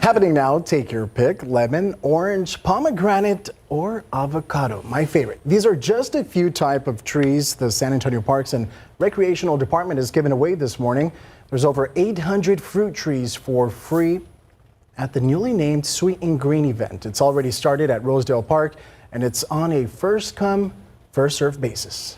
Happening now, take your pick: lemon, orange, pomegranate, or avocado. My favorite. These are just a few type of trees the San Antonio Parks and Recreational Department has given away this morning. There's over 800 fruit trees for free at the newly named Sweet and Green event. It's already started at Rosedale Park, and it's on a first come, first served basis.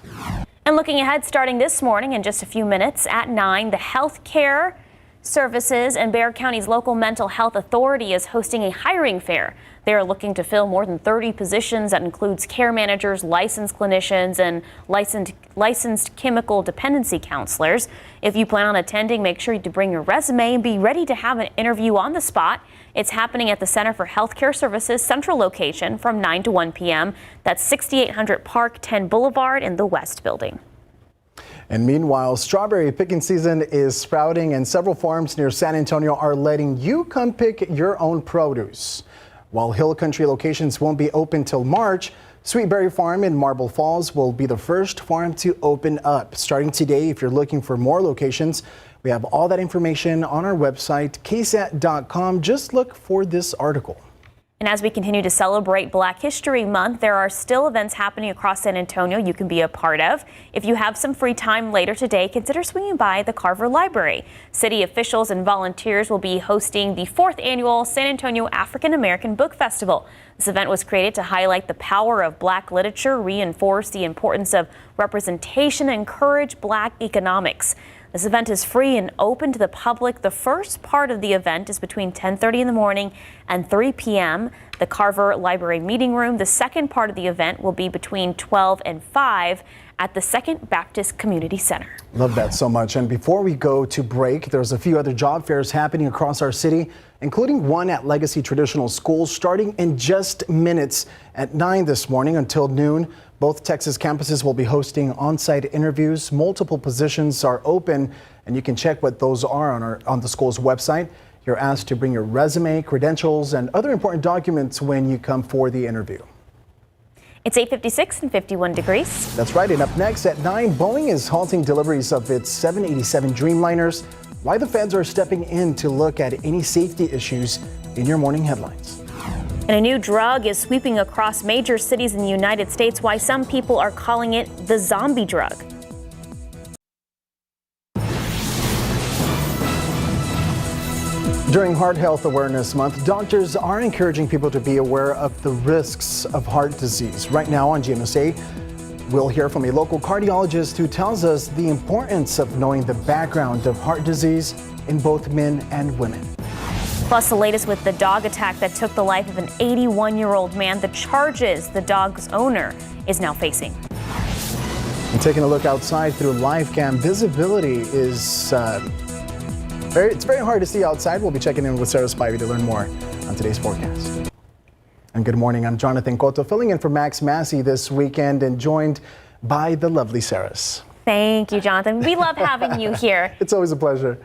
And looking ahead, starting this morning in just a few minutes at 9, the Healthcare Services and Bexar County's local mental health authority is hosting a hiring fair. They are looking to fill more than 30 positions that includes care managers, licensed clinicians, and licensed chemical dependency counselors. If you plan on attending, make sure to bring your resume and be ready to have an interview on the spot. It's happening at the Center for Healthcare Services Central location from 9 to 1 p.m. That's 6800 Park 10 Boulevard in the West Building. And meanwhile, strawberry picking season is sprouting, and several farms near San Antonio are letting you come pick your own produce. While Hill Country locations won't be open till March, Sweetberry Farm in Marble Falls will be the first farm to open up. Starting today, if you're looking for more locations, we have all that information on our website, KSAT.com. Just look for this article. And as we continue to celebrate Black History Month, there are still events happening across San Antonio you can be a part of. If you have some free time later today, consider swinging by the Carver Library. City officials and volunteers will be hosting the 4th annual San Antonio African American Book Festival. This event was created to highlight the power of Black literature, reinforce the importance of representation, and encourage Black economics. This event is free and open to the public. The first part of the event is between 10:30 in the morning and 3 p.m. the Carver Library Meeting Room. The second part of the event will be between 12 and 5 at the Second Baptist Community Center. Love that so much. And before we go to break, there's a few other job fairs happening across our city, including one at Legacy Traditional School starting in just minutes at 9 this morning until noon. Both Texas campuses will be hosting on-site interviews. Multiple positions are open, and you can check what those are on the school's website. You're asked to bring your resume, credentials, and other important documents when you come for the interview. It's 8:56 and 51 degrees. That's right. And up next at 9, Boeing is halting deliveries of its 787 Dreamliners. Why the feds are stepping in to look at any safety issues in your morning headlines. And a new drug is sweeping across major cities in the United States. Why some people are calling it the zombie drug. During Heart Health Awareness Month, doctors are encouraging people to be aware of the risks of heart disease. Right now on GMSA, we'll hear from a local cardiologist who tells us the importance of knowing the background of heart disease in both men and women. Plus, the latest with the dog attack that took the life of an 81-year-old man. The charges the dog's owner is now facing. And taking a look outside through live cam, visibility is it's very hard to see outside. We'll be checking in with Sarah Spivey to learn more on today's forecast. And good morning. I'm Jonathan Cotto, filling in for Max Massey this weekend and joined by the lovely Sarahs. Thank you, Jonathan. We love having you here. It's always a pleasure.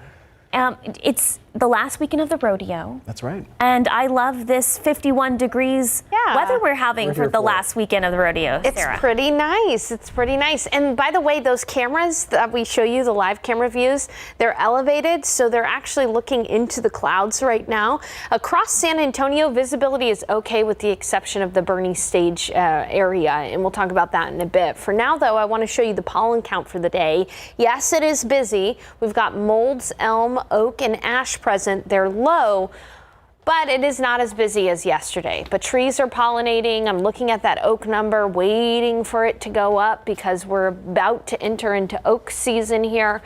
It's the last weekend of the rodeo. That's right. And I love this 51 degrees weather we're having for the last weekend of the rodeo, Sarah. It's pretty nice. It's pretty nice. And by the way, those cameras that we show you, the live camera views, they're elevated, so they're actually looking into the clouds right now. Across San Antonio, visibility is okay with the exception of the Bernie Stage area, and we'll talk about that in a bit. For now, though, I want to show you the pollen count for the day. Yes, it is busy. We've got molds, elm, oak, and ash present. They're low, but it is not as busy as yesterday. But trees are pollinating. I'm looking at that oak number, waiting for it to go up because we're about to enter into oak season here.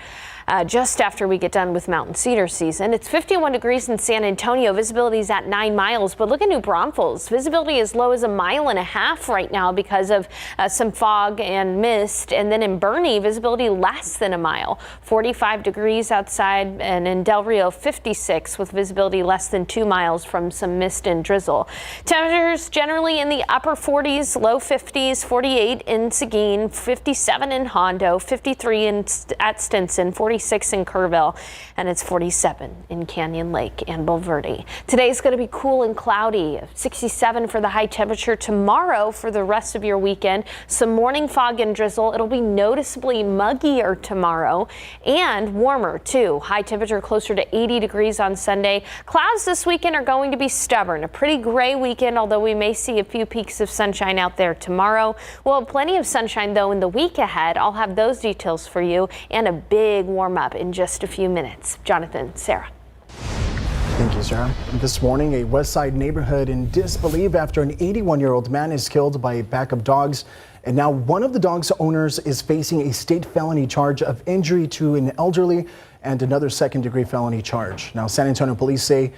Just after we get done with mountain cedar season. It's 51 degrees in San Antonio. Visibility is at 9 miles, but look at New Braunfels. Visibility as low as 1.5 miles right now because of some fog and mist. And then in Bernie, visibility less than 1 mile. 45 degrees outside, and in Del Rio, 56 with visibility less than 2 miles from some mist and drizzle. Temperatures generally in the upper 40s, low 50s, 48 in Seguin, 57 in Hondo, 53 at Stinson, 46 46 in Kerrville, and it's 47 in Canyon Lake and Bulverde. Today's going to be cool and cloudy, 67 for the high temperature. Tomorrow for the rest of your weekend, some morning fog and drizzle. It'll be noticeably muggier tomorrow and warmer too. High temperature closer to 80 degrees on Sunday. Clouds this weekend are going to be stubborn. A pretty gray weekend, although we may see a few peaks of sunshine out there tomorrow. We'll have plenty of sunshine though in the week ahead. I'll have those details for you and a big warm up in just a few minutes. Jonathan, Sarah. Thank you, Sarah. This morning, a West Side neighborhood in disbelief after an 81-year-old man is killed by a pack of dogs. And now one of the dog's owners is facing a state felony charge of injury to an elderly and another second-degree felony charge. Now, San Antonio police say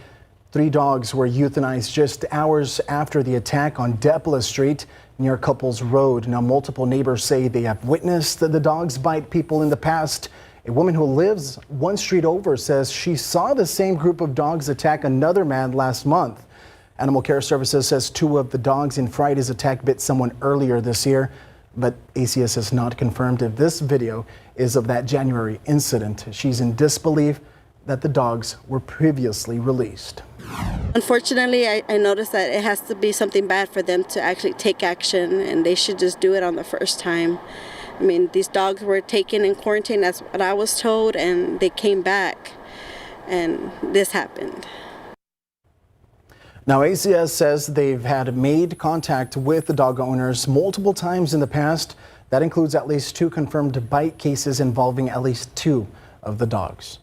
3 dogs were euthanized just hours after the attack on Depla Street near Couples Road. Now, multiple neighbors say they have witnessed the dogs bite people in the past. A woman who lives one street over says she saw the same group of dogs attack another man last month. Animal Care Services says 2 of the dogs in Friday's attack bit someone earlier this year, but ACS has not confirmed if this video is of that January incident. She's in disbelief that the dogs were previously released. Unfortunately, I noticed that it has to be something bad for them to actually take action, and they should just do it on the first time. I mean, these dogs were taken in quarantine, that's what I was told, and they came back, and this happened. Now, ACS says they've had made contact with the dog owners multiple times in the past. That includes at least 2 confirmed bite cases involving at least 2 of the dogs.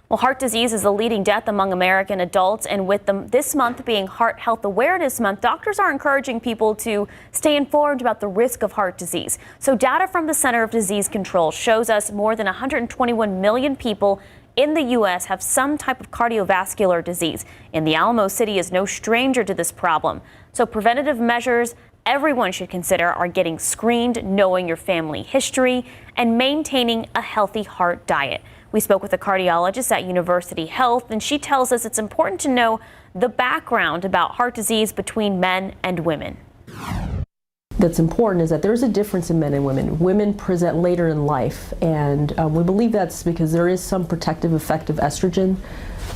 Well, heart disease is the leading death among American adults, and with this month being Heart Health Awareness Month, doctors are encouraging people to stay informed about the risk of heart disease. So data from the Center of Disease Control shows us more than 121 million people in the U.S. have some type of cardiovascular disease, and the Alamo City is no stranger to this problem. So preventative measures everyone should consider are getting screened, knowing your family history, and maintaining a healthy heart diet. We spoke with a cardiologist at University Health, and she tells us it's important to know the background about heart disease between men and women. That's important is that there's a difference in men and women. Women present later in life, and we believe that's because there is some protective effect of estrogen.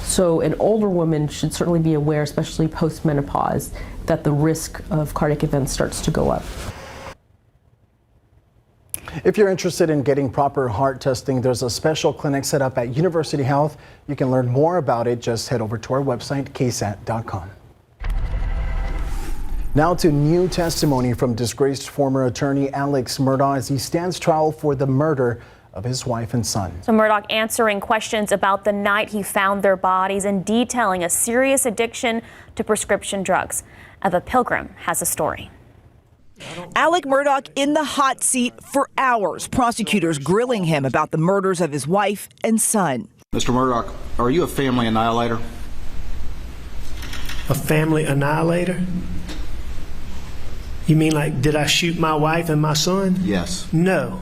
So an older woman should certainly be aware, especially post-menopause, that the risk of cardiac events starts to go up. If you're interested in getting proper heart testing, there's a special clinic set up at University Health. You can learn more about it. Just head over to our website, KSAT.com. Now to new testimony from disgraced former attorney Alex Murdaugh as he stands trial for the murder of his wife and son. So Murdaugh answering questions about the night he found their bodies and detailing a serious addiction to prescription drugs. Eva Pilgrim has a story. Alec Murdaugh in the hot seat for hours. Prosecutors grilling him about the murders of his wife and son. Mr. Murdaugh, are you a family annihilator? A family annihilator? You mean like, did I shoot my wife and my son? Yes. No.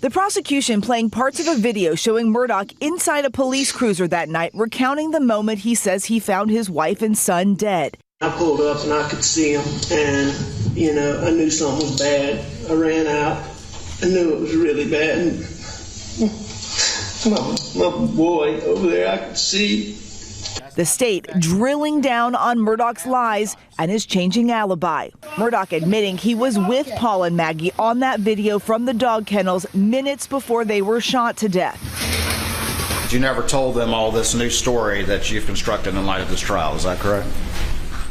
The prosecution playing parts of a video showing Murdaugh inside a police cruiser that night, recounting the moment he says he found his wife and son dead. I pulled up and I could see him, and, you know, I knew something was bad. I ran out. I knew it was really bad. And my boy over there, I could see. The state drilling down on Murdaugh's lies and his changing alibi. Murdaugh admitting he was with Paul and Maggie on that video from the dog kennels minutes before they were shot to death. You never told them all this new story that you've constructed in light of this trial, is that correct?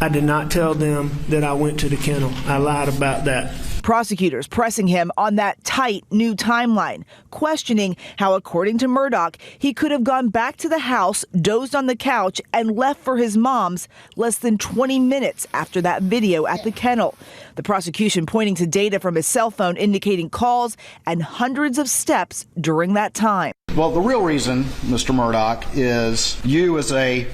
I did not tell them that I went to the kennel. I lied about that. Prosecutors pressing him on that tight new timeline, questioning how, according to Murdaugh, he could have gone back to the house, dozed on the couch, and left for his mom's less than 20 minutes after that video at the kennel. The prosecution pointing to data from his cell phone indicating calls and hundreds of steps during that time. Well, the real reason, Mr. Murdaugh, is you as a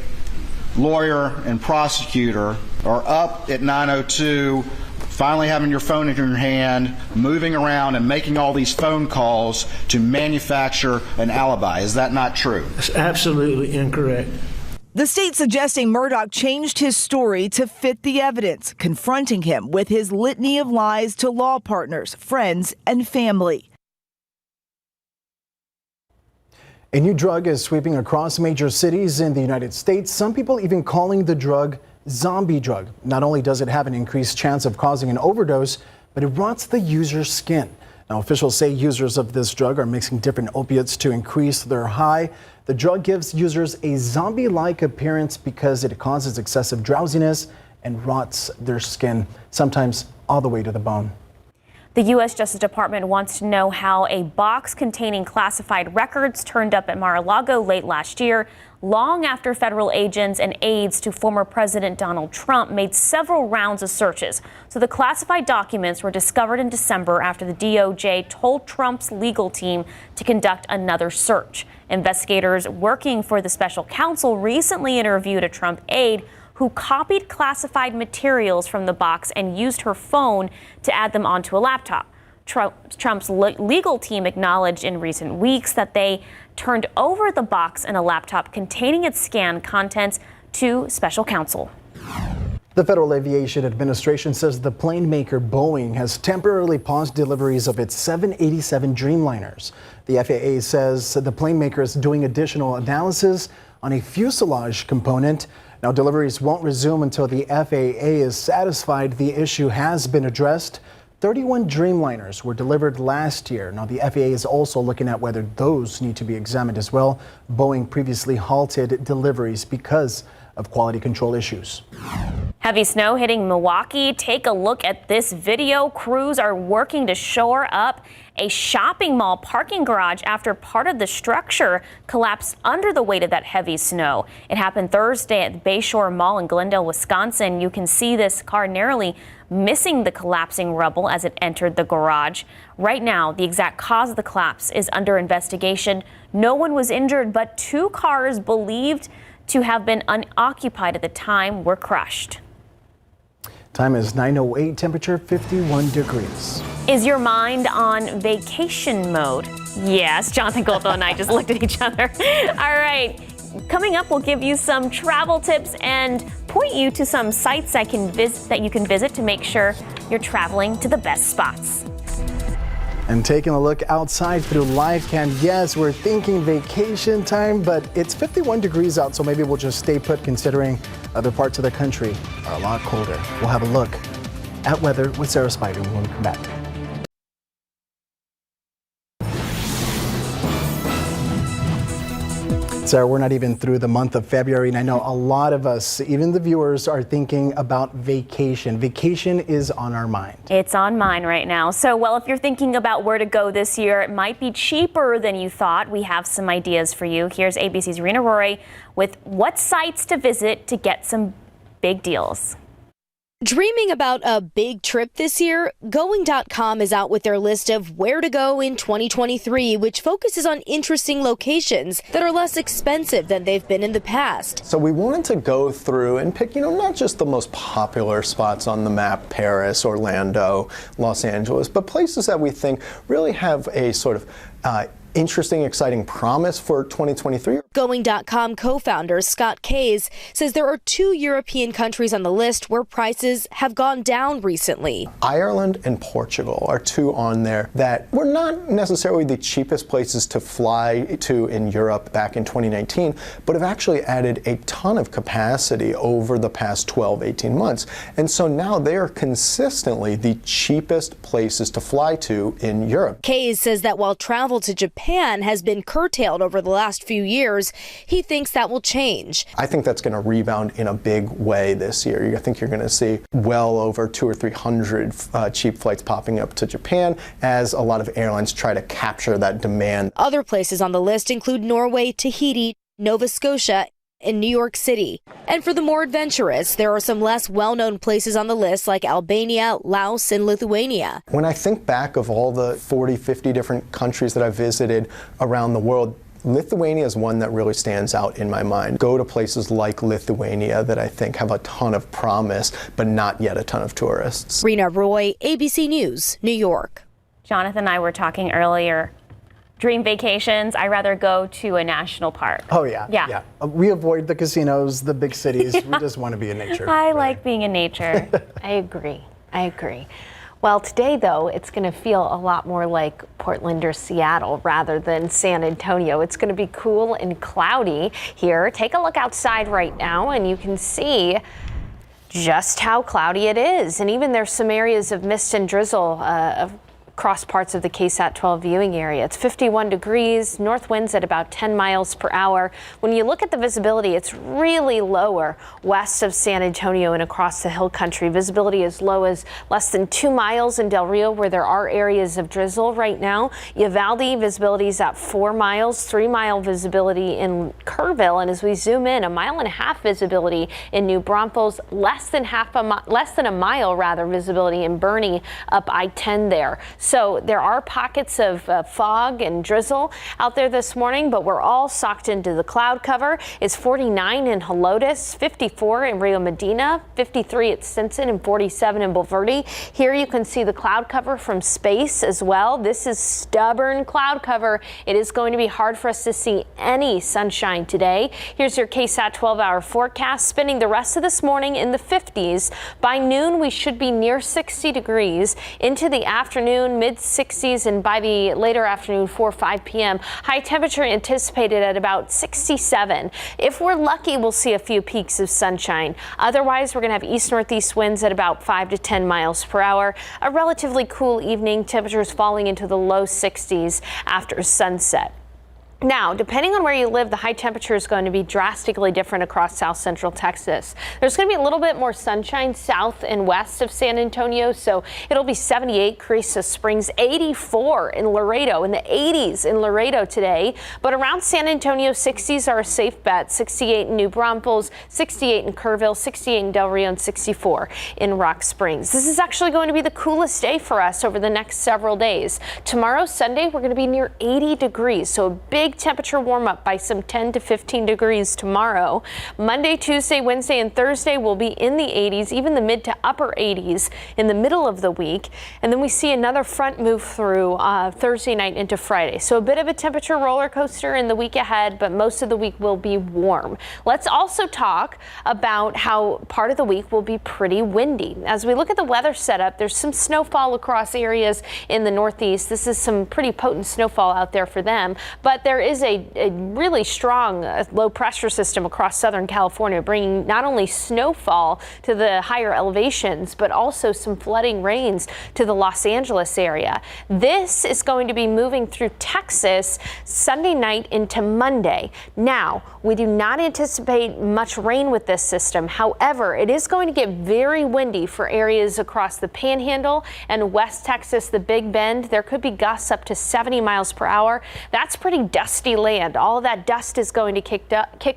lawyer and prosecutor are up at 9:02, finally having your phone in your hand, moving around and making all these phone calls to manufacture an alibi. Is that not true? That's absolutely incorrect. The state suggesting Murdaugh changed his story to fit the evidence, confronting him with his litany of lies to law partners, friends, and family. A new drug is sweeping across major cities in the United States. Some people even calling the drug zombie drug. Not only does it have an increased chance of causing an overdose, but it rots the user's skin. Now, officials say users of this drug are mixing different opiates to increase their high. The drug gives users a zombie-like appearance because it causes excessive drowsiness and rots their skin, sometimes all the way to the bone. The U.S. Justice Department wants to know how a box containing classified records turned up at Mar-a-Lago late last year, long after federal agents and aides to former President Donald Trump made several rounds of searches. So the classified documents were discovered in December after the DOJ told Trump's legal team to conduct another search. Investigators working for the special counsel recently interviewed a Trump aide who copied classified materials from the box and used her phone to add them onto a laptop. Trump's legal team acknowledged in recent weeks that they turned over the box and a laptop containing its scanned contents to special counsel. The Federal Aviation Administration says the plane maker Boeing has temporarily paused deliveries of its 787 Dreamliners. The FAA says the plane maker is doing additional analysis on a fuselage component. Now, deliveries won't resume until the FAA is satisfied the issue has been addressed. 31 Dreamliners were delivered last year. Now, the FAA is also looking at whether those need to be examined as well. Boeing previously halted deliveries because of quality control issues. Heavy snow hitting Milwaukee. Take a look at this video. Crews are working to shore up a shopping mall parking garage after part of the structure collapsed under the weight of that heavy snow. It happened Thursday at the Bayshore Mall in Glendale, Wisconsin. You can see this car narrowly missing the collapsing rubble as it entered the garage. Right now, the exact cause of the collapse is under investigation. No one was injured, but 2 cars believed to have been unoccupied at the time were crushed. Time is 9:08, temperature 51 degrees. Is your mind on vacation mode? Yes, Jonathan Goltho and I just looked at each other. All right, coming up, we'll give you some travel tips and point you to some sites that you can visit to make sure you're traveling to the best spots. And taking a look outside through live cam, yes, we're thinking vacation time, but it's 51 degrees out, so maybe we'll just stay put considering other parts of the country are a lot colder. We'll have a look at weather with Sarah Spider when we come back. Sarah, we're not even through the month of February, and I know a lot of us, even the viewers, are thinking about vacation. Vacation is on our mind. It's on mine right now. So, well, if you're thinking about where to go this year, it might be cheaper than you thought. We have some ideas for you. Here's ABC's Rena Rory with what sites to visit to get some big deals. Dreaming about a big trip this year? Going.com is out with their list of where to go in 2023, which focuses on interesting locations that are less expensive than they've been in the past. So we wanted to go through and pick, not just the most popular spots on the map, Paris, Orlando, Los Angeles, but places that we think really have a sort of interesting, exciting promise for 2023. Going.com co-founder Scott Kays says there are 2 European countries on the list where prices have gone down recently. Ireland and Portugal are 2 on there that were not necessarily the cheapest places to fly to in Europe back in 2019, but have actually added a ton of capacity over the past 12, 18 months. And so now they are consistently the cheapest places to fly to in Europe. Kays says that while travel to Japan has been curtailed over the last few years, he thinks that will change. I think that's going to rebound in a big way this year. I think you're going to see well over 200 or 300 cheap flights popping up to Japan as a lot of airlines try to capture that demand. Other places on the list include Norway, Tahiti, Nova Scotia, in New York City. And for the more adventurous, there are some less well-known places on the list like Albania, Laos, and Lithuania. When I think back of all the 40, 50 different countries that I've visited around the world, Lithuania is one that really stands out in my mind. Go to places like Lithuania that I think have a ton of promise, but not yet a ton of tourists. Rena Roy, ABC News, New York. Jonathan and I were talking earlier. Dream vacations, I rather go to a national park. Oh, yeah. Yeah. We avoid the casinos, the big cities. We just want to be in nature. I like being in nature. I agree. Well, today, though, it's going to feel a lot more like Portland or Seattle rather than San Antonio. It's going to be cool and cloudy here. Take a look outside right now, and you can see just how cloudy it is. And even there's some areas of mist and drizzle across parts of the KSAT 12 viewing area. It's 51 degrees, north winds at about 10 miles per hour. When you look at the visibility, it's really lower west of San Antonio and across the hill country. Visibility as low as less than 2 miles in Del Rio, where there are areas of drizzle right now. Uvalde visibility is at 4 miles, 3-mile visibility in Kerrville. And as we zoom in, 1.5 mile visibility in New Braunfels, less than a mile rather visibility in Bernie up I-10 there. So there are pockets of fog and drizzle out there this morning, but we're all socked into the cloud cover. It's 49 in Helotes, 54 in Rio Medina, 53 at Stinson, and 47 in Bulverde. Here you can see the cloud cover from space as well. This is stubborn cloud cover. It is going to be hard for us to see any sunshine today. Here's your KSAT 12-hour forecast, spending the rest of this morning in the 50s. By noon, we should be near 60 degrees. Into the afternoon, mid-60s, and by the later afternoon, 4 or 5 p.m., high temperature anticipated at about 67. If we're lucky, we'll see a few peaks of sunshine. Otherwise, we're going to have east-northeast winds at about 5 to 10 miles per hour. A relatively cool evening, temperatures falling into the low 60s after sunset. Now, depending on where you live, the high temperature is going to be drastically different across south central Texas. There's going to be a little bit more sunshine south and west of San Antonio, so it'll be 78 Carrizo Springs, 84 in Laredo, in the 80s in Laredo today. But around San Antonio, 60s are a safe bet. 68 in New Braunfels, 68 in Kerrville, 68 in Del Rio, and 64 in Rock Springs. This is actually going to be the coolest day for us over the next several days. Tomorrow, Sunday, we're going to be near 80 degrees, so a big temperature warm up by some 10 to 15 degrees tomorrow. Monday, Tuesday, Wednesday, and Thursday will be in the 80s, even the mid to upper 80s in the middle of the week. And then we see another front move through Thursday night into Friday. So a bit of a temperature roller coaster in the week ahead, but most of the week will be warm. Let's also talk about how part of the week will be pretty windy. As we look at the weather setup, there's some snowfall across areas in the Northeast. This is some pretty potent snowfall out there for them, but there is a really strong low pressure system across Southern California, bringing not only snowfall to the higher elevations, but also some flooding rains to the Los Angeles area. This is going to be moving through Texas Sunday night into Monday. Now, we do not anticipate much rain with this system. However, it is going to get very windy for areas across the Panhandle and West Texas, the Big Bend. There could be gusts up to 70 miles per hour. That's pretty dusty land. All of that dust is going to kick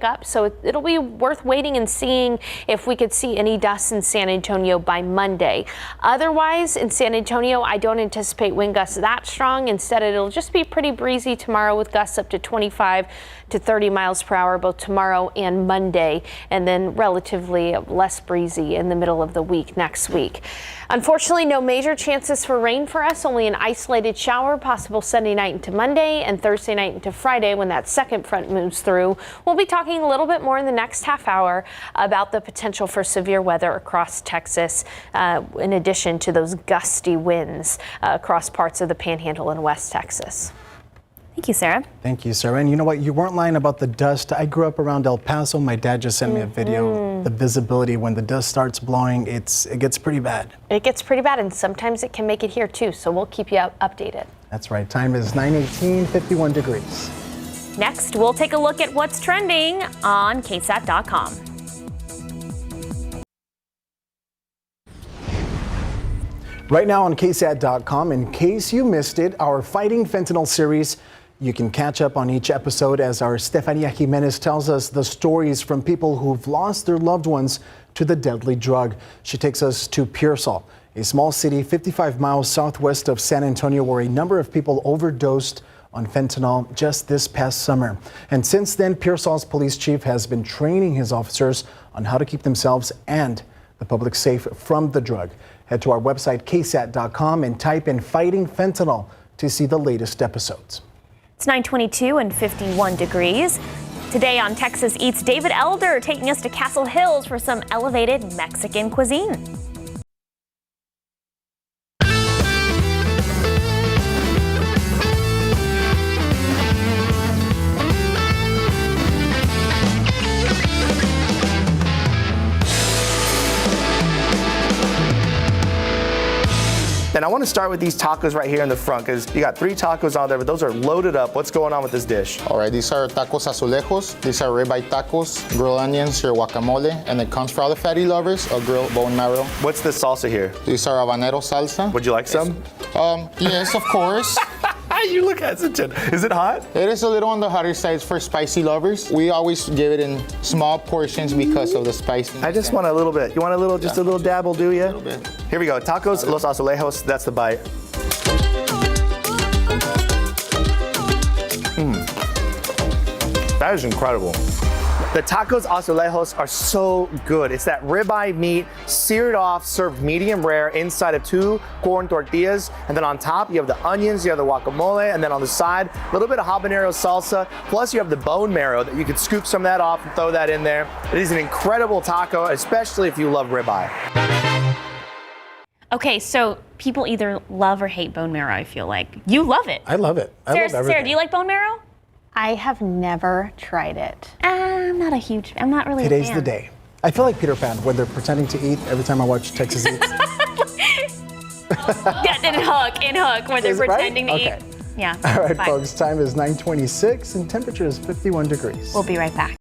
up, so it'll be worth waiting and seeing if we could see any dust in San Antonio by Monday. Otherwise, in San Antonio, I don't anticipate wind gusts that strong. Instead, it'll just be pretty breezy tomorrow with gusts up to 25 to 30 miles per hour both tomorrow and Monday, and then relatively less breezy in the middle of the week next week. Unfortunately, no major chances for rain for us, only an isolated shower possible Sunday night into Monday and Thursday night into Friday when that second front moves through. We'll be talking a little bit more in the next half hour about the potential for severe weather across Texas, in addition to those gusty winds across parts of the Panhandle in West Texas. Thank you, Sarah. Thank you, Sarah. And you know what? You weren't lying about the dust. I grew up around El Paso. My dad just sent me a video. The visibility when the dust starts blowing, it gets pretty bad. It gets pretty bad, and sometimes it can make it here too. So we'll keep you updated. That's right. Time is 9:18, 51 degrees. Next, we'll take a look at what's trending on KSAT.com. Right now on KSAT.com, in case you missed it, our Fighting Fentanyl series. You can catch up on each episode as our Stefania Jimenez tells us the stories from people who've lost their loved ones to the deadly drug. She takes us to Pearsall, a small city 55 miles southwest of San Antonio, where a number of people overdosed on fentanyl just this past summer. And since then, Pearsall's police chief has been training his officers on how to keep themselves and the public safe from the drug. Head to our website, KSAT.com, and type in Fighting Fentanyl to see the latest episodes. It's 9:22 and 51 degrees. Today on Texas Eats, David Elder taking us to Castle Hills for some elevated Mexican cuisine. want to start with these tacos right here in the front because you got 3 tacos on there, but those are loaded up. What's going on with this dish? All right, these are tacos azulejos. These are ribeye tacos, grilled onions, your guacamole, and it comes for all the fatty lovers, a grilled bone marrow. What's this salsa here? These are habanero salsa. Would you like some? Yes, of course. You look hesitant. Is it hot? It is a little on the hotter side for spicy lovers. We always give it in small portions because of the spiciness. I just want a little bit. You want a little, just a little dab will do you? A little bit. Here we go. Tacos Los Azulejos. That's the bite. That is incredible. The tacos azulejos are so good. It's that ribeye meat seared off, served medium rare inside of 2 corn tortillas. And then on top, you have the onions, you have the guacamole, and then on the side, a little bit of habanero salsa. Plus, you have the bone marrow that you could scoop some of that off and throw that in there. It is an incredible taco, especially if you love ribeye. Okay, so people either love or hate bone marrow, I feel like. You love it. I love it. I love everything. Sarah, do you like bone marrow? I have never tried it. I'm not really a fan. Today's the day. I feel like Peter Pan when they're pretending to eat every time I watch Texas Eats. Yeah, in Hook, where they're pretending to eat. Yeah. All right, folks, time is 9:26 and temperature is 51 degrees. We'll be right back.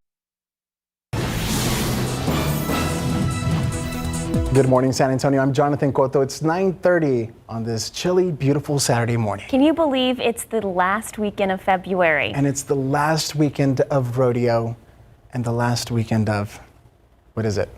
Good morning, San Antonio. I'm Jonathan Cotto. It's 9:30 on this chilly, beautiful Saturday morning. Can you believe it's the last weekend of February? And it's the last weekend of rodeo and the last weekend of, what is it?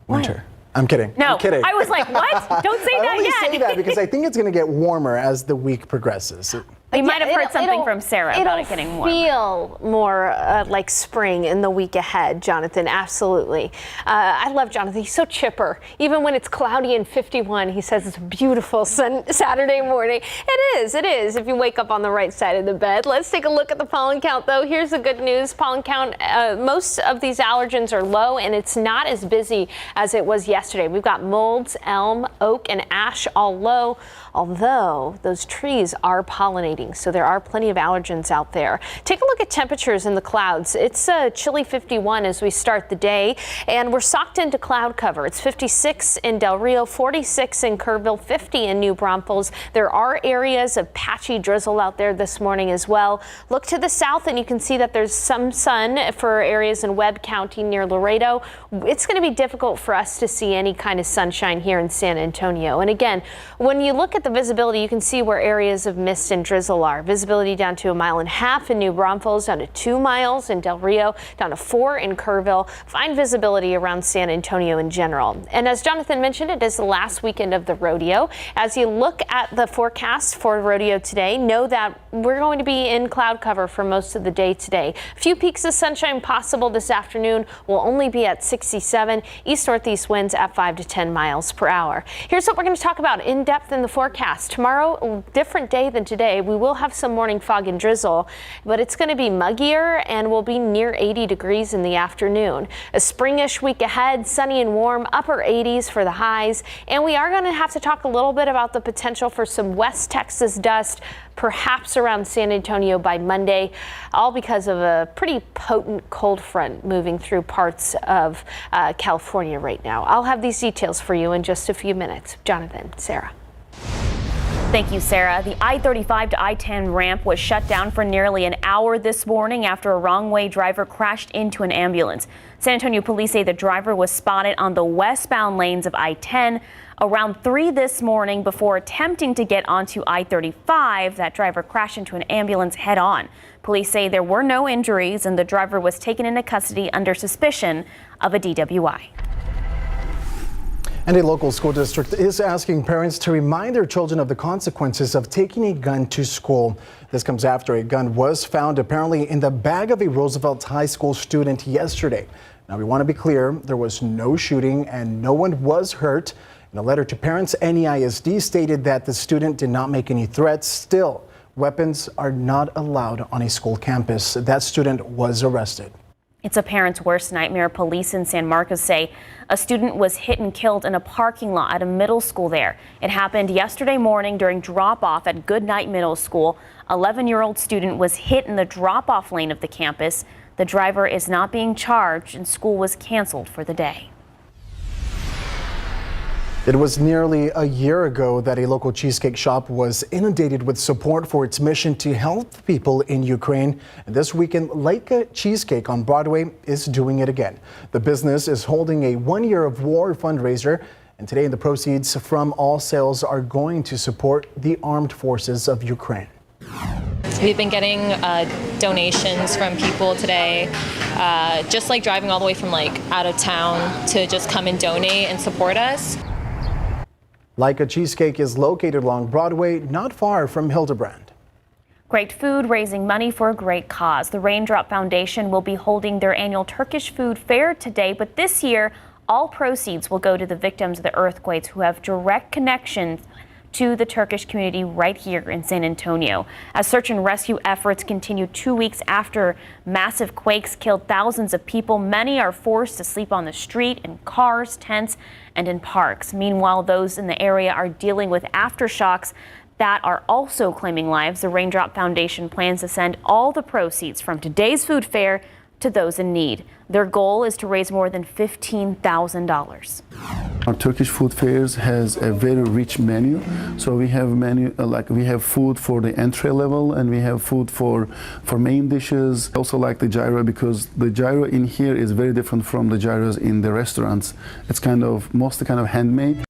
Winter. What? I'm kidding. No, I'm kidding. I was like, what? Don't say I that only yet. say that because I think it's going to get warmer as the week progresses. You might have heard something from Sarah about it getting warmer. It'll feel more like spring in the week ahead, Jonathan, absolutely. I love Jonathan. He's so chipper. Even when it's cloudy and 51, he says it's a beautiful Saturday morning. It is, if you wake up on the right side of the bed. Let's take a look at the pollen count, though. Here's the good news. Pollen count, most of these allergens are low, and it's not as busy as it was yesterday. We've got molds, elm, oak, and ash all low, although those trees are pollinating. So there are plenty of allergens out there. Take a look at temperatures in the clouds. It's a chilly 51 as we start the day, and we're socked into cloud cover. It's 56 in Del Rio, 46 in Kerrville, 50 in New Braunfels. There are areas of patchy drizzle out there this morning as well. Look to the south and you can see that there's some sun for areas in Webb County near Laredo. It's going to be difficult for us to see any kind of sunshine here in San Antonio. And again, when you look at the visibility, you can see where areas of mist and drizzle are. Visibility down to 1.5 miles in New Braunfels, down to 2 miles in Del Rio, down to 4 in Kerrville. Fine visibility around San Antonio in general. And as Jonathan mentioned, it is the last weekend of the rodeo. As you look at the forecast for rodeo today, know that we're going to be in cloud cover for most of the day today. A few peaks of sunshine possible this afternoon. Will only be at 67. East-northeast winds at 5 to 10 miles per hour. Here's what we're going to talk about in depth in the forecast. Tomorrow, different day than today. We will have some morning fog and drizzle, but it's going to be muggier and will be near 80 degrees in the afternoon. A springish week ahead, sunny and warm, upper 80s for the highs. And we are going to have to talk a little bit about the potential for some West Texas dust, perhaps around San Antonio by Monday, all because of a pretty potent cold front moving through parts of California right now. I'll have these details for you in just a few minutes. Jonathan, Sarah. Thank you, Sarah. The I-35 to I-10 ramp was shut down for nearly an hour this morning after a wrong-way driver crashed into an ambulance. San Antonio police say the driver was spotted on the westbound lanes of I-10 around 3 this morning before attempting to get onto I-35. That driver crashed into an ambulance head-on. Police say there were no injuries and the driver was taken into custody under suspicion of a DWI. And a local school district is asking parents to remind their children of the consequences of taking a gun to school. This comes after a gun was found apparently in the bag of a Roosevelt High School student yesterday. Now, we want to be clear, there was no shooting and no one was hurt. In a letter to parents, NEISD stated that the student did not make any threats. Still, weapons are not allowed on a school campus. That student was arrested. It's a parent's worst nightmare. Police in San Marcos say a student was hit and killed in a parking lot at a middle school there. It happened yesterday morning during drop-off at Goodnight Middle School. 11-year-old student was hit in the drop-off lane of the campus. The driver is not being charged and school was canceled for the day. It was nearly a year ago that a local cheesecake shop was inundated with support for its mission to help people in Ukraine. And this weekend, Leica Cheesecake on Broadway is doing it again. The business is holding a 1 year of war fundraiser, and today the proceeds from all sales are going to support the armed forces of Ukraine. We've been getting donations from people today, just like driving all the way from like out of town to just come and donate and support us. Leica Cheesecake is located along Broadway, not far from Hildebrand. Great food raising money for a great cause. The Raindrop Foundation will be holding their annual Turkish food fair today, but this year all proceeds will go to the victims of the earthquakes who have direct connections to the Turkish community right here in San Antonio. As search and rescue efforts continue 2 weeks after massive quakes killed thousands of people, many are forced to sleep on the street, in cars, tents, and in parks. Meanwhile, those in the area are dealing with aftershocks that are also claiming lives. The Raindrop Foundation plans to send all the proceeds from today's food fair to those in need. Their goal is to raise more than $15,000. Our Turkish food fairs has a very rich menu. So we have menu we have food for the entry level, and we have food for main dishes. Also like the gyro, because the gyro in here is very different from the gyros in the restaurants. It's mostly handmade.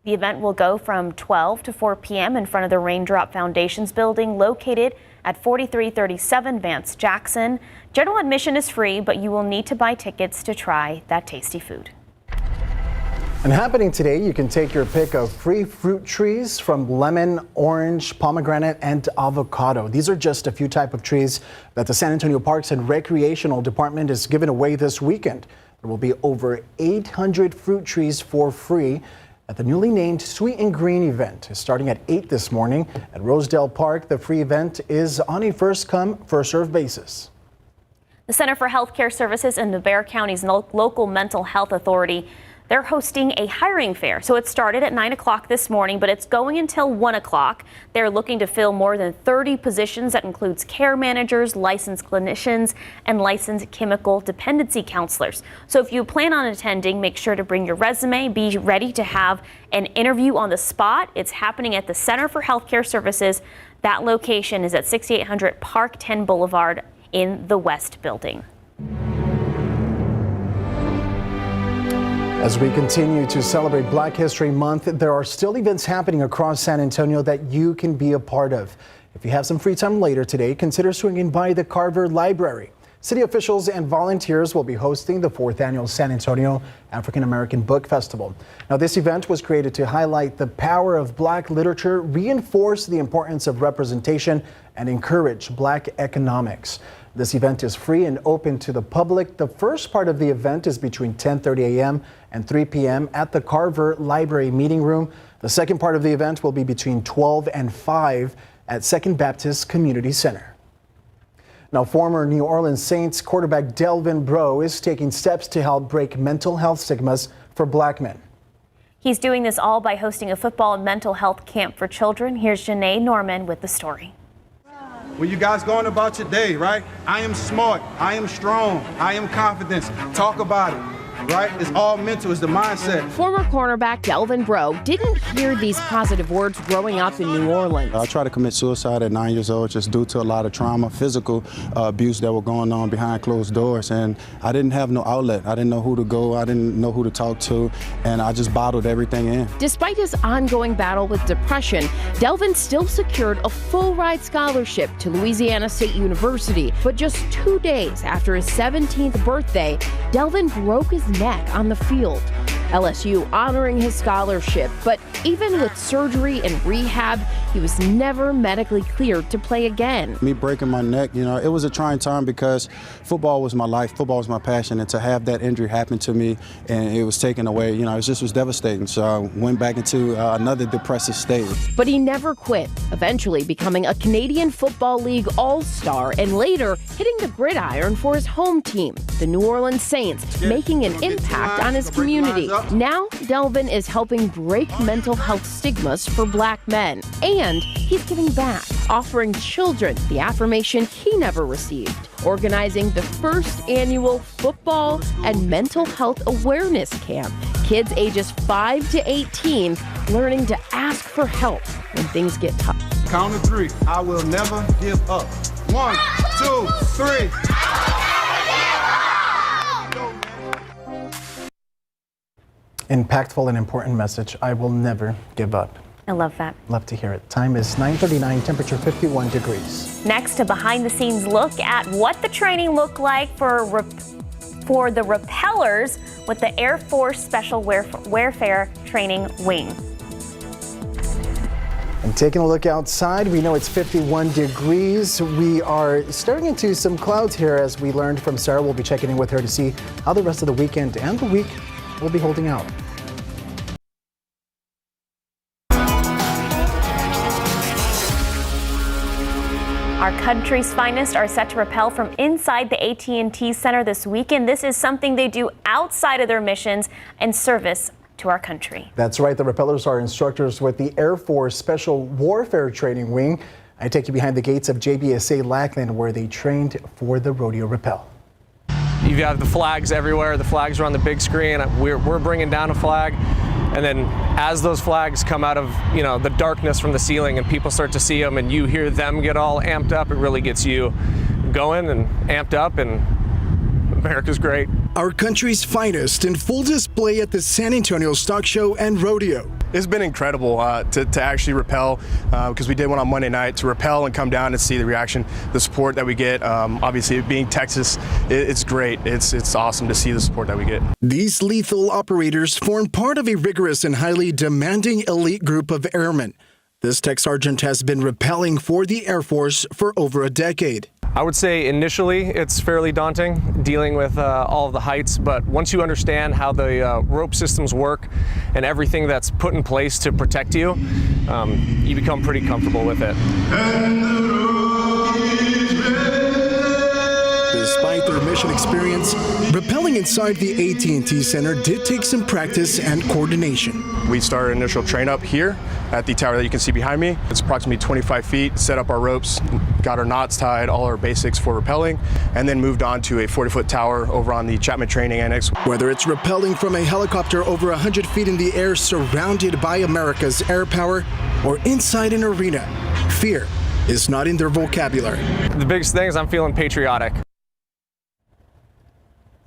The event will go from 12 to 4 p.m. in front of the Raindrop Foundation's building located at 4337 Vance Jackson. General admission is free, but you will need to buy tickets to try that tasty food. And happening today, you can take your pick of free fruit trees from lemon, orange, pomegranate, and avocado. These are just a few types of trees that the San Antonio Parks and Recreational Department is giving away this weekend. There will be over 800 fruit trees for free at the newly named Sweet and Green event. Starting at 8 this morning at Rosedale Park. The free event is on a first-come, first-served basis. The Center for Healthcare Services and the Bexar County's local mental health authority, they're hosting a hiring fair. So it started at 9 o'clock this morning, but it's going until 1 o'clock. They're looking to fill more than 30 positions. That includes care managers, licensed clinicians, and licensed chemical dependency counselors. So if you plan on attending, make sure to bring your resume. Be ready to have an interview on the spot. It's happening at the Center for Healthcare Services. That location is at 6800 Park 10 Boulevard in the West Building. As we continue to celebrate Black History Month, there are still events happening across San Antonio that you can be a part of. If you have some free time later today, consider swinging by the Carver Library. City officials and volunteers will be hosting the 4th annual San Antonio African American Book Festival. Now, this event was created to highlight the power of Black literature, reinforce the importance of representation, and encourage Black economics. This event is free and open to the public. The first part of the event is between 10:30 a.m. and 3 p.m. at the Carver Library Meeting Room. The second part of the event will be between 12 and 5 at Second Baptist Community Center. Now, former New Orleans Saints quarterback Delvin Breaux is taking steps to help break mental health stigmas for Black men. He's doing this all by hosting a football and mental health camp for children. Here's Janae Norman with the story. When you guys going about your day, right? I am smart, I am strong, I am confident. Talk about it. Right? It's all mental, it's the mindset. Former cornerback Delvin Breaux didn't hear these positive words growing up in New Orleans. I tried to commit suicide at 9 years old just due to a lot of trauma, physical abuse that were going on behind closed doors, and I didn't have no outlet. I didn't know who to go, I didn't know who to talk to, and I just bottled everything in. Despite his ongoing battle with depression, Delvin still secured a full-ride scholarship to Louisiana State University. But just 2 days after his 17th birthday, Delvin broke his neck on the field. LSU honoring his scholarship, but even with surgery and rehab, he was never medically cleared to play again. Me breaking my neck, it was a trying time because football was my life, football was my passion, and to have that injury happen to me and it was taken away, it just was devastating. So I went back into another depressive state. But he never quit, eventually becoming a Canadian Football League All-Star and later hitting the gridiron for his home team, the New Orleans Saints, making an impact on his community. Now, Delvin is helping break mental health stigmas for Black men. And he's giving back, offering children the affirmation he never received, organizing the first annual football and mental health awareness camp, Kids ages 5 to 18 learning to ask for help when things get tough. Count to 3. I will never give up. 1, 2, 3. Impactful and important message. I will never give up. I love that. Love to hear it. Time is 9:39, temperature 51 degrees. Next, a behind-the-scenes look at what the training looked like for the repellers with the Air Force Special Warfare Training Wing. And taking a look outside, we know it's 51 degrees. We are staring into some clouds here, as we learned from Sarah. We'll be checking in with her to see how the rest of the weekend and the week will be holding out. Our country's finest are set to rappel from inside the AT&T Center this weekend. This is something they do outside of their missions and service to our country. That's right. The rappellers are instructors with the Air Force Special Warfare Training Wing. I take you behind the gates of JBSA Lackland, where they trained for the rodeo rappel. You have the flags everywhere. The flags are on the big screen. We're bringing down a flag. And then as those flags come out of, the darkness from the ceiling and people start to see them and you hear them get all amped up, it really gets you going and amped up, and America's great. Our country's finest in full display at the San Antonio Stock Show and Rodeo. It's been incredible to actually rappel, because we did one on Monday night, to rappel and come down and see the reaction, the support that we get. Obviously, being Texas, it's great. It's awesome to see the support that we get. These lethal operators form part of a rigorous and highly demanding elite group of airmen. This tech sergeant has been rappelling for the Air Force for over a decade. I would say initially it's fairly daunting dealing with all of the heights, but once you understand how the rope systems work and everything that's put in place to protect you, you become pretty comfortable with it. Despite their mission experience, rappelling inside the AT&T Center did take some practice and coordination. We started initial train up here at the tower that you can see behind me. It's approximately 25 feet, set up our ropes, got our knots tied, all our basics for rappelling, and then moved on to a 40-foot tower over on the Chapman Training Annex. Whether it's rappelling from a helicopter over 100 feet in the air surrounded by America's air power, or inside an arena, fear is not in their vocabulary. The biggest thing is I'm feeling patriotic.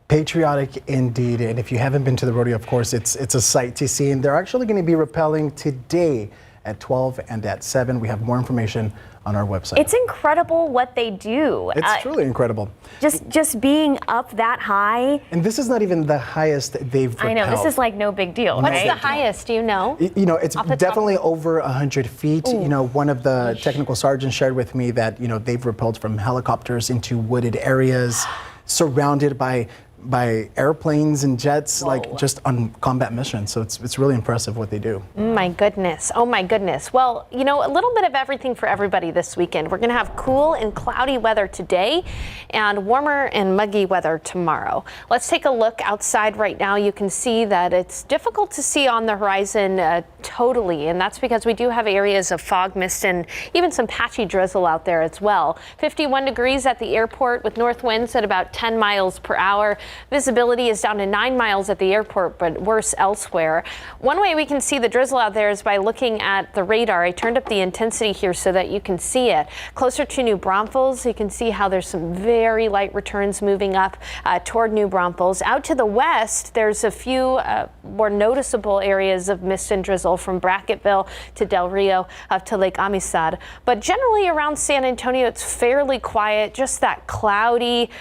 Patriotic indeed, and if you haven't been to the rodeo, of course, it's a sight to see. And they're actually going to be rappelling today at 12 and at 7. We have more information on our website. It's incredible what they do. It's truly incredible. Just being up that high. And this is not even the highest they've rappelled. I know, this is like no big deal. What's right? the highest, do you know? It's definitely over 100 feet. Ooh. One of the technical sergeants shared with me that, they've rappelled from helicopters into wooded areas, surrounded by airplanes and jets, like just on combat missions. So it's really impressive what they do. My goodness. Oh my goodness. Well, a little bit of everything for everybody this weekend. We're going to have cool and cloudy weather today and warmer and muggy weather tomorrow. Let's take a look outside right now. You can see that it's difficult to see on the horizon totally, and that's because we do have areas of fog, mist, and even some patchy drizzle out there as well. 51 degrees at the airport with north winds at about 10 miles per hour. Visibility is down to 9 miles at the airport, but worse elsewhere. One way we can see the drizzle out there is by looking at the radar. I turned up the intensity here so that you can see it. Closer to New Braunfels, you can see how there's some very light returns moving up toward New Braunfels. Out to the west, there's a few more noticeable areas of mist and drizzle from Bracketville to Del Rio up to Lake Amistad. But generally around San Antonio, it's fairly quiet, just that cloudy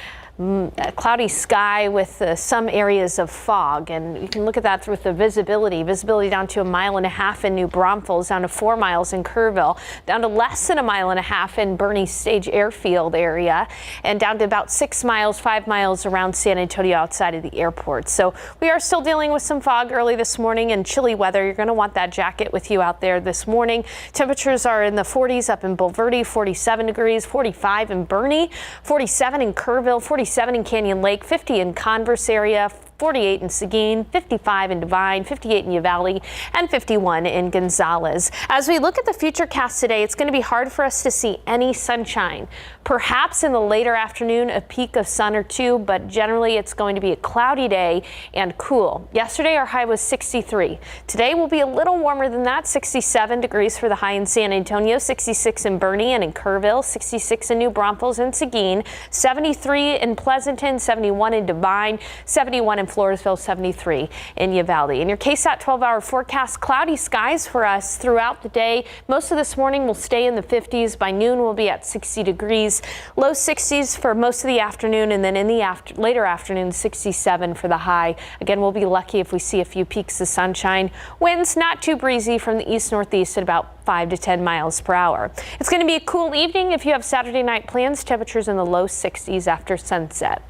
sky with some areas of fog, and you can look at that with the visibility down to 1.5 miles in New Braunfels, down to 4 miles in Kerrville, down to less than 1.5 miles in Bernie Stage Airfield area, and down to about 6 miles, 5 miles around San Antonio outside of the airport. So we are still dealing with some fog early this morning and chilly weather. You're going to want that jacket with you out there this morning. Temperatures are in the 40s up in Bulverde, 47 degrees, 45 in Bernie, 47 in Kerrville, 47 in Canyon Lake, 50 in Converse area, 48 in Seguin, 55 in Divine, 58 in Uvalde, and 51 in Gonzales. As we look at the futurecast today, it's going to be hard for us to see any sunshine. Perhaps in the later afternoon, a peak of sun or two, but generally it's going to be a cloudy day and cool. Yesterday, our high was 63. Today will be a little warmer than that, 67 degrees for the high in San Antonio, 66 in Boerne and in Kerrville, 66 in New Braunfels and Seguin, 73 in Pleasanton, 71 in Divine, 71 in Floresville, 73 in Uvalde. In your KSAT 12-hour forecast, cloudy skies for us throughout the day. Most of this morning will stay in the 50s. By noon, we'll be at 60 degrees. Low 60s for most of the afternoon, and then in the later afternoon, 67 for the high. Again, we'll be lucky if we see a few peaks of sunshine. Winds not too breezy from the east-northeast at about 5 to 10 miles per hour. It's going to be a cool evening if you have Saturday night plans. Temperatures in the low 60s after sunset.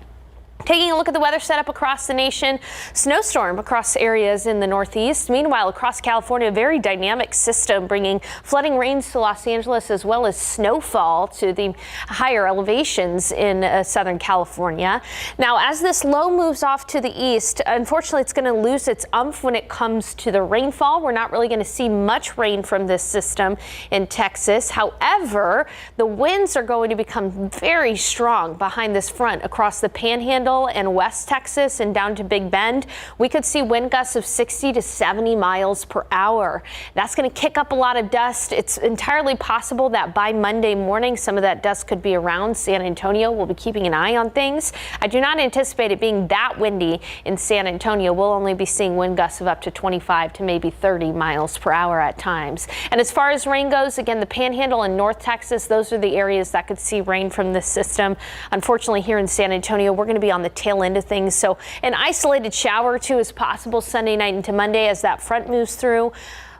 Taking a look at the weather setup across the nation, snowstorm across areas in the northeast. Meanwhile, across California, a very dynamic system bringing flooding rains to Los Angeles as well as snowfall to the higher elevations in Southern California. Now, as this low moves off to the east, unfortunately, it's going to lose its umph when it comes to the rainfall. We're not really going to see much rain from this system in Texas. However, the winds are going to become very strong behind this front across the Panhandle and West Texas and down to Big Bend. We could see wind gusts of 60 to 70 miles per hour. That's going to kick up a lot of dust. It's entirely possible that by Monday morning, some of that dust could be around San Antonio. We'll be keeping an eye on things. I do not anticipate it being that windy in San Antonio. We'll only be seeing wind gusts of up to 25 to maybe 30 miles per hour at times. And as far as rain goes, again, the Panhandle and North Texas, those are the areas that could see rain from this system. Unfortunately, here in San Antonio, we're going to be on the tail end of things, so an isolated shower or two is possible Sunday night into Monday as that front moves through.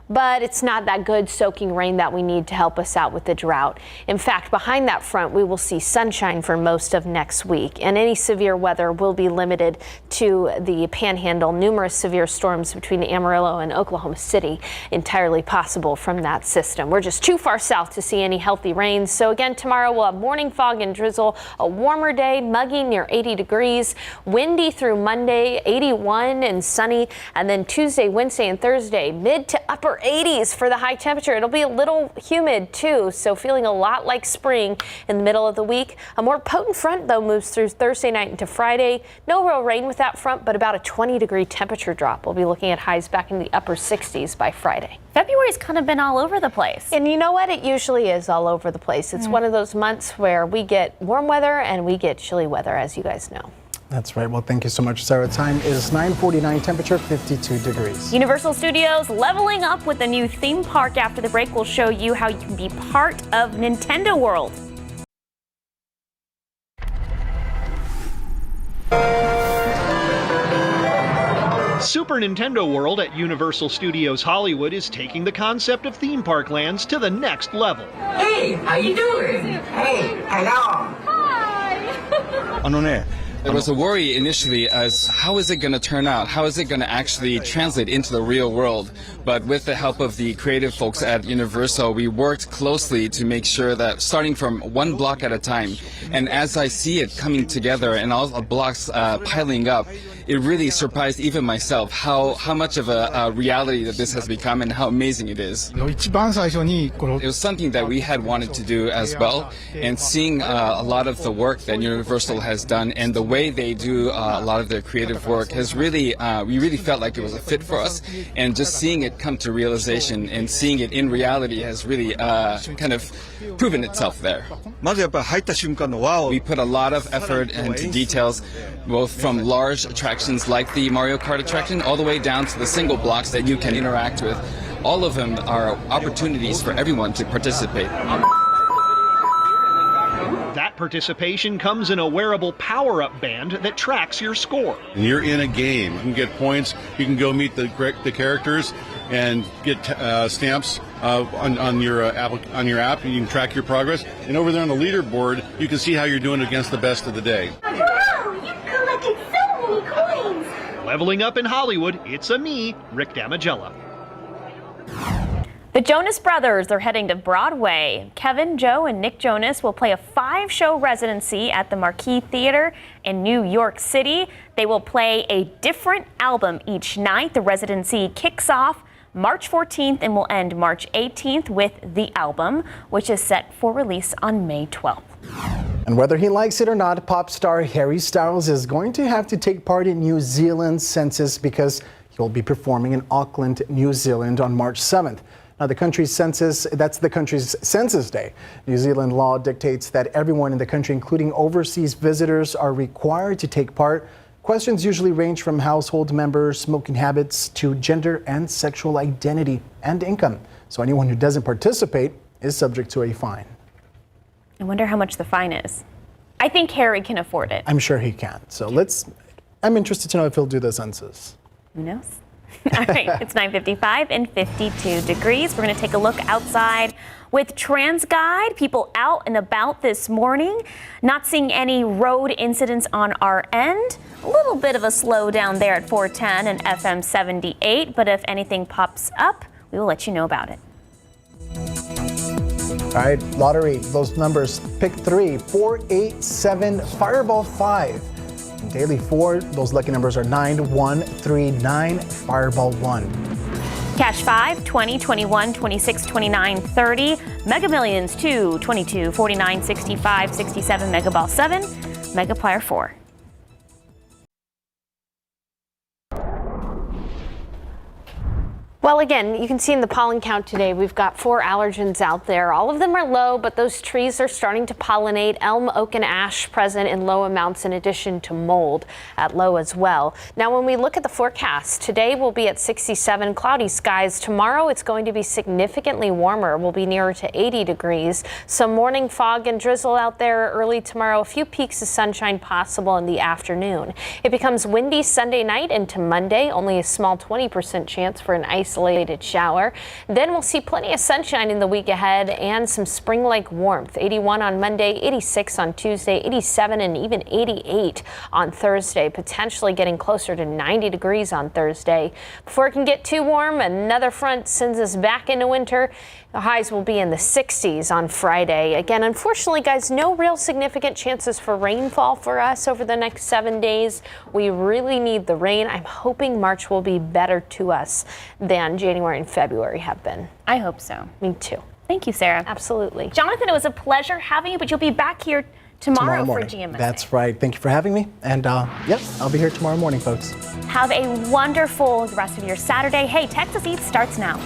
But it's not that good soaking rain that we need to help us out with the drought. In fact, behind that front, we will see sunshine for most of next week, and any severe weather will be limited to the Panhandle. Numerous severe storms between Amarillo and Oklahoma City entirely possible from that system. We're just too far south to see any healthy rains. So again, tomorrow we'll have morning fog and drizzle, a warmer day, muggy near 80 degrees, windy through Monday, 81 and sunny, and then Tuesday, Wednesday, and Thursday, mid to upper 80s for the high temperature. It'll be a little humid too, so feeling a lot like spring in the middle of the week. A more potent front though moves through Thursday night into Friday. No real rain with that front, but about a 20-degree temperature drop. We'll be looking at highs back in the upper 60s by Friday. February's kind of been all over the place. And you know what? It usually is all over the place. It's one of those months where we get warm weather and we get chilly weather, as you guys know. That's right. Well, thank you so much, Sarah. Time is 9:49, temperature 52 degrees. Universal Studios leveling up with a new theme park. After the break, we'll show you how you can be part of Nintendo World. Super Nintendo World at Universal Studios Hollywood is taking the concept of theme park lands to the next level. Hey, how you doing? Hey, hello. There was a worry initially as how is it going to turn out? How is it going to actually translate into the real world? But with the help of the creative folks at Universal, we worked closely to make sure that starting from one block at a time, and as I see it coming together and all the blocks piling up, it really surprised even myself how much of a reality that this has become and how amazing it is. It was something that we had wanted to do as well, and seeing a lot of the work that Universal has done and the way they do a lot of their creative work has really, we really felt like it was a fit for us, and just seeing it come to realization and seeing it in reality has really kind of proven itself there. We put a lot of effort into details, both from large attractions like the Mario Kart attraction all the way down to the single blocks that you can interact with. All of them are opportunities for everyone to participate. That participation comes in a wearable power-up band that tracks your score. You're in a game. You can get points. You can go meet the characters and get stamps on your app. You can track your progress. And over there on the leaderboard, you can see how you're doing against the best of the day. Wow, you collected so many coins. Leveling up in Hollywood, it's a me, Rick Damigella. The Jonas Brothers are heading to Broadway. Kevin, Joe, and Nick Jonas will play a 5-show residency at the Marquis Theater in New York City. They will play a different album each night. The residency kicks off March 14th and will end March 18th with The Album, which is set for release on May 12th. And whether he likes it or not, pop star Harry Styles is going to have to take part in New Zealand's census because he'll be performing in Auckland, New Zealand on March 7th. Now, the country's census, that's the country's census day. New Zealand law dictates that everyone in the country, including overseas visitors, are required to take part. Questions usually range from household members, smoking habits, to gender and sexual identity and income. So anyone who doesn't participate is subject to a fine. I wonder how much the fine is. I think Harry can afford it. I'm sure he can. So I'm interested to know if he'll do the census. Who knows? All right, it's 9:55 and 52 degrees. We're going to take a look outside with TransGuide. People out and about this morning. Not seeing any road incidents on our end. A little bit of a slowdown there at 410 and FM 78, but if anything pops up, we will let you know about it. All right, lottery, those numbers, pick 3, 4, 8, 7, Fireball 5. Daily 4, those lucky numbers are 9, 1, 3, 9, Fireball 1. Cash 5, 20, 21, 26, 29, 30. Mega Millions 2, 22, 49, 65, 67. Mega Ball 7. Mega Player 4. Well, again, you can see in the pollen count today, we've got 4 allergens out there. All of them are low, but those trees are starting to pollinate. Elm, oak, and ash present in low amounts in addition to mold at low as well. Now, when we look at the forecast, today we'll be at 67, cloudy skies. Tomorrow it's going to be significantly warmer. We'll be nearer to 80 degrees. Some morning fog and drizzle out there early tomorrow. A few peaks of sunshine possible in the afternoon. It becomes windy Sunday night into Monday. Only a small 20% chance for an isolated shower. Then we'll see plenty of sunshine in the week ahead and some spring-like warmth. 81 on Monday, 86 on Tuesday, 87 and even 88 on Thursday, potentially getting closer to 90 degrees on Thursday. Before it can get too warm, another front sends us back into winter. The highs will be in the 60s on Friday. Again, unfortunately, guys, no real significant chances for rainfall for us over the next 7 days. We really need the rain. I'm hoping March will be better to us than January and February have been. I hope so. Me too. Thank you, Sarah. Absolutely. Jonathan, it was a pleasure having you, but you'll be back here tomorrow for morning. GMSA. That's right. Thank you for having me. And yep, I'll be here tomorrow morning, folks. Have a wonderful rest of your Saturday. Hey, Texas Eats starts now.